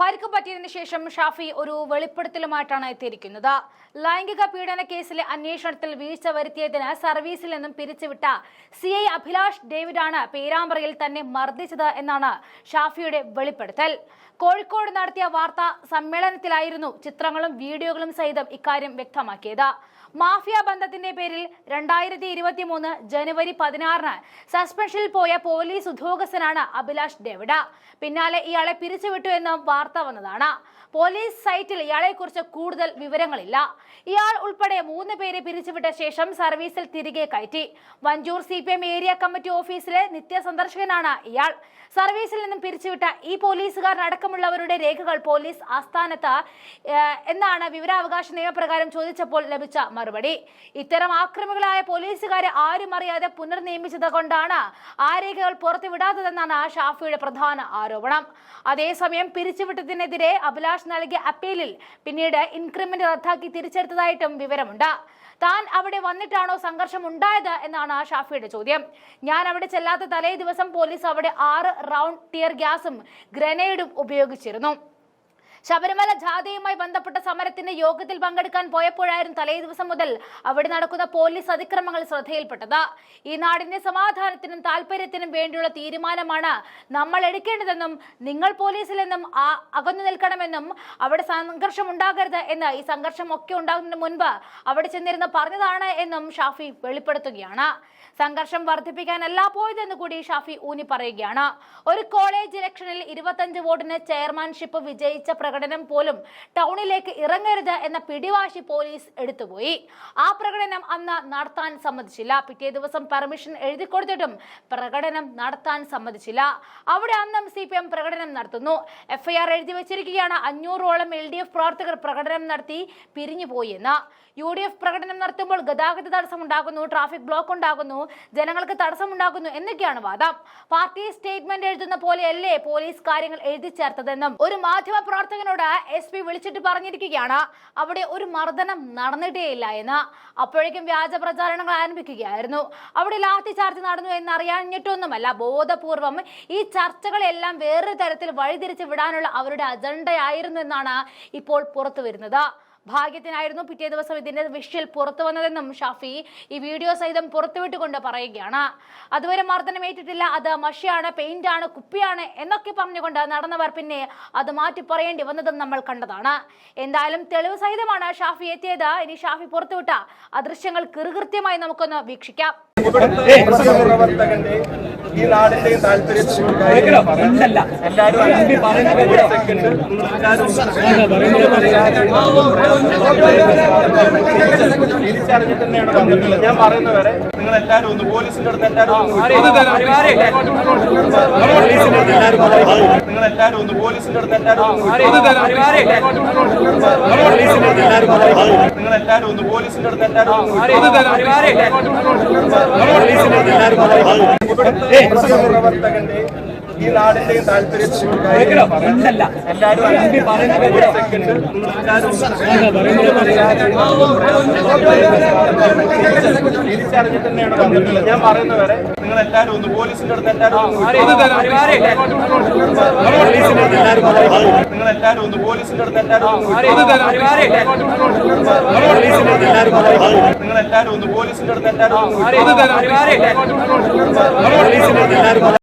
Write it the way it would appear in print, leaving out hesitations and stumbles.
പരിക്ക് പറ്റിയതിനു ശേഷം ഷാഫി ഒരു വെളിപ്പെടുത്തലുമായിട്ടാണ് എത്തിയിരിക്കുന്നത്. ലൈംഗിക പീഡന കേസിലെ അന്വേഷണത്തിൽ വീഴ്ച വരുത്തിയതിന് സർവീസിൽ നിന്നും പിരിച്ചുവിട്ട CI അഭിലാഷ് ഡേവിഡാണ് പേരാമ്പ്രയിൽ തന്നെ മർദ്ദിച്ചത് എന്നാണ് ഷാഫിയുടെ വെളിപ്പെടുത്തൽ. കോഴിക്കോട് നടത്തിയ വാർത്താ സമ്മേളനത്തിലായിരുന്നു ചിത്രങ്ങളും വീഡിയോകളും സഹിതം ഇക്കാര്യം വ്യക്തമാക്കിയത്. മാഫിയ ബന്ധത്തിന്റെ പേരിൽ 2023 ജനുവരി 16 സസ്പെൻഷനിൽ പോയ പോലീസ് ഉദ്യോഗസ്ഥനാണ് അഭിലാഷ് ഡേവിഡ്. പിന്നാലെ ഇയാളെ പിരിച്ചുവിട്ടു എന്നും വാർത്ത വന്നതാണ്. പോലീസ് സൈറ്റിൽ ഇയാളെക്കുറിച്ച് കൂടുതൽ വിവരങ്ങളില്ല. ഇയാൾ ഉൾപ്പെടെ 3 പേരെ പിരിച്ചുവിട്ട ശേഷം സർവീസിൽ തിരികെ കയറ്റി. വഞ്ചൂർ CPM ഏരിയ കമ്മിറ്റി ഓഫീസിലെ നിത്യസന്ദർശകനാണ് ഇയാൾ. സർവീസിൽ നിന്നും പിരിച്ചുവിട്ട ഈ പോലീസുകാരനടക്കമുള്ളവരുടെ രേഖകൾ പോലീസ് ആസ്ഥാനത്ത് എന്നാണ് വിവരാവകാശ നിയമപ്രകാരം ചോദിച്ചപ്പോൾ ലഭിച്ച മറുപടി. ഇത്തരം ആക്രമികളായ പോലീസുകാരെ ആരും അറിയാതെ പുനർനിയമിച്ചത് കൊണ്ടാണ് ആ രേഖകൾ പുറത്തുവിടാത്തതെന്നാണ് ഷാഫിയുടെ പ്രധാന ആരോപണം. അതേസമയം പിരിച്ചുവിട്ടതിനെതിരെ അഭിലാഷ് നൽകിയ അപ്പീലിൽ പിന്നീട് ഇൻക്രിമെന്റ് റദ്ദാക്കി തിരിച്ചെടുത്തതായിട്ടും വിവരമുണ്ട്. താൻ അവിടെ വന്നിട്ടാണോ സംഘർഷം ഉണ്ടായത് എന്നാണ് ഷാഫിയുടെ ചോദ്യം. ഞാൻ അവിടെ ചെല്ലാത്ത തലേ ദിവസം പോലീസ് അവിടെ 6 റൗണ്ട് ടിയർ ഗ്യാസും ഗ്രനേഡും ഉപയോഗിച്ചിരുന്നു. ശബരിമല ജാഥയുമായി ബന്ധപ്പെട്ട സമരത്തിന്റെ യോഗത്തിൽ പങ്കെടുക്കാൻ പോയപ്പോഴായിരുന്നു തലേ ദിവസം മുതൽ അവിടെ നടക്കുന്ന പോലീസ് അതിക്രമങ്ങൾ ശ്രദ്ധയിൽപ്പെട്ടത്. ഈ നാടിന്റെ സമാധാനത്തിനും താല്പര്യത്തിനും വേണ്ടിയുള്ള തീരുമാനമാണ് നമ്മൾ എടുക്കേണ്ടതെന്നും നിങ്ങൾ പോലീസിൽ നിന്നും അകന്നു നിൽക്കണമെന്നും അവിടെ സംഘർഷം ഉണ്ടാകരുത് എന്ന് ഈ സംഘർഷം ഒക്കെ ഉണ്ടാകുന്നതിന് മുൻപ് അവിടെ ചെന്നിരുന്ന് പറഞ്ഞതാണ് എന്നും ഷാഫി വെളിപ്പെടുത്തുകയാണ്. സംഘർഷം വർദ്ധിപ്പിക്കാനല്ല പോയതെന്ന് കൂടി ഷാഫി ഊന്നി പറയുകയാണ്. ഒരു കോളേജ് ഇലക്ഷനിൽ 25 വോട്ടിന് ചെയർമാൻഷിപ്പ് വിജയിച്ച പ്രകടനം പോലും ടൗണിലേക്ക് ഇറങ്ങരുത് എന്ന പിടിവാശി പോലീസ് എടുത്തുപോയി. ആ പ്രകടനം അന്ന് നടത്താൻ സമ്മതിച്ചില്ല. പിറ്റേ ദിവസം പെർമിഷൻ എഴുതി കൊടുത്തിട്ടും പ്രകടനം നടത്താൻ സമ്മതിച്ചില്ല. അവിടെ അന്നും CPM പ്രകടനം നടത്തുന്നു. FIR എഴുതി വെച്ചിരിക്കുകയാണ്. 500ഓളം LDF പ്രവർത്തകർ പ്രകടനം നടത്തി പിരിഞ്ഞുപോയി എന്ന്. UDF പ്രകടനം നടത്തുമ്പോൾ ഗതാഗത തടസ്സം ഉണ്ടാകുന്നു, ട്രാഫിക് ബ്ലോക്ക് ഉണ്ടാകുന്നു, ജനങ്ങൾക്ക് തടസ്സമുണ്ടാകുന്നു എന്നൊക്കെയാണ് വാദം. പാർട്ടി സ്റ്റേറ്റ്മെന്റ് എഴുതുന്ന പോലെയല്ലേ പോലീസ് കാര്യങ്ങൾ എഴുതി ചേർത്തതെന്നും ഒരു മാധ്യമ പ്രവർത്തകനോട് SP വിളിച്ചിട്ട് പറഞ്ഞിരിക്കുകയാണ് അവിടെ ഒരു മർദ്ദനം നടന്നിട്ടേയില്ല എന്ന്. അപ്പോഴേക്കും വ്യാജ പ്രചാരണങ്ങൾ ആരംഭിക്കുകയായിരുന്നു. അവിടെ ലാത്തി ചാർജ് നടന്നു എന്നറിയാഞ്ഞിട്ടൊന്നുമല്ല, ബോധപൂർവം ഈ ചർച്ചകളെല്ലാം വേറൊരു തരത്തിൽ വഴിതിരിച്ച് വിടാനുള്ള അവരുടെ അജണ്ടയായിരുന്നു എന്നാണ് ഇപ്പോൾ പുറത്തു വരുന്നത്. ഭാഗ്യത്തിനായിരുന്നു പിറ്റേ ദിവസം ഇതിന്റെ വിഷ്വൽ പുറത്തു വന്നതെന്നും ഷാഫി ഈ വീഡിയോ സഹിതം പുറത്തുവിട്ടുകൊണ്ട് പറയുകയാണ്. അതുവരെ മർദ്ദനമേറ്റിട്ടില്ല, അത് മഷിയാണ്, പെയിന്റ് ആണ്, കുപ്പിയാണ് എന്നൊക്കെ പറഞ്ഞുകൊണ്ട് നടന്നവർ പിന്നെ അത് മാറ്റി പറയേണ്ടി വന്നതും നമ്മൾ കണ്ടതാണ്. എന്തായാലും തെളിവ് സഹിതമാണ് ഷാഫി എത്തിയത്. ഇനി ഷാഫി പുറത്തുവിട്ട ആ ദൃശ്യങ്ങൾ കൃത്യമായി നമുക്കൊന്ന് വീക്ഷിക്കാം. ഈ നാടിന്റെയും താല്പര്യത്തിരിച്ചറിഞ്ഞിട്ട് തന്നെയാണ് വന്നിട്ടുള്ളത്. ഞാൻ പറയുന്നവരെ നിങ്ങൾ എല്ലാവരും ഒന്ന് പോലീസിന്റെ അടുത്ത് എല്ലാവരും ഒന്ന് പോലീസിന്റെ അടുത്ത് പ്രവർത്തകന്റെ ഈ നാടിന്റെയും താല്പര്യത്തിരിച്ചറിഞ്ഞിട്ട് തന്നെയാണ് വന്നിട്ടുള്ളത്. ഞാൻ പറയുന്നവരെ നിങ്ങൾ എല്ലാവരും ഒന്ന് പോലീസിന്റെ അടുത്ത് എല്ലാവരും ഒന്ന് പോലീസിന്റെ അടുത്ത് എല്ലാവരും